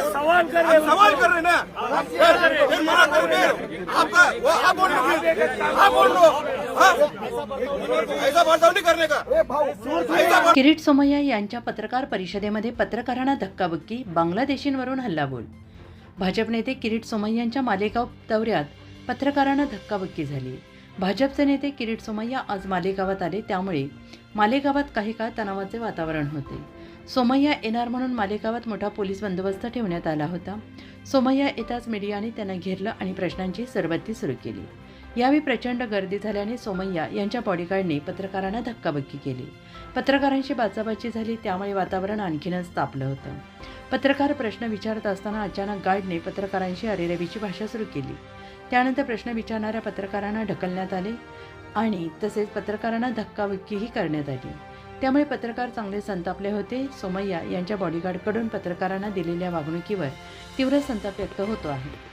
सवाल कर रहे ना, मना कर आपका आप बोल लो, ऐसा बर्ताव नहीं करने का। किरीट सोमय्या यांच्या पत्रकार परिषदेमध्ये पत्रकारांना धक्काबुक्की, बांगलादेशींवरून हल्लाबोल। भाजप नेते किरीट सोमय्यांच्या मालेगाव दौऱ्यात पत्रकारांना धक्काबुक्की झाली। भाजपचे नेते किरीट सोमय्या आज मालेगावात आले, त्यामुळे मालेगावात काही काळ तणावाचे वातावरण होते। सोमय्या येणार म्हणून मालेगावात मोठा पोलीस बंदोबस्त ठेवण्यात आला होता। सोमय्या येताच मीडियाने त्यांना घेरलं आणि प्रश्नांची सरबत्ती सुरू केली। यावेळी प्रचंड गर्दी झाल्याने सोमय्या यांच्या बॉडीगार्डने पत्रकारांना धक्काबुक्की केली। पत्रकारांशी बाचाबाची झाली, त्यामुळे वातावरण आणखीनच तापलं होतं। पत्रकार प्रश्न विचारत असताना अचानक गार्डने पत्रकारांशी अरेरावीची भाषा सुरू केली। त्यानंतर प्रश्न विचारणाऱ्या पत्रकारांना ढकलण्यात आले आणि तसेच पत्रकारांना धक्काबुक्कीही करण्यात आली। त्यामुळे पत्रकार चांगले संतापले होते। सोमय्या यांच्या बॉडीगार्डकडून पत्रकारांना दिलेल्या वागणुकीवर तीव्र संताप व्यक्त होतो आहे।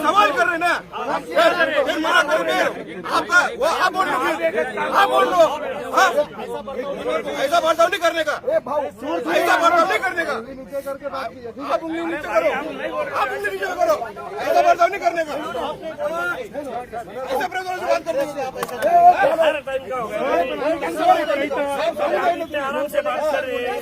सवाल कर रहे ना, मना कर आपका आप बोल लो, ऐसा बर्ताव नहीं करने का, ऐसा बर्ताव नहीं करने का। आप उंगली नीचे करो, आप उंगली नीचे करो, ऐसा बर्ताव नहीं करने का। ऐसे प्रकार से बात करने का आराम से बात कर रहे हैं।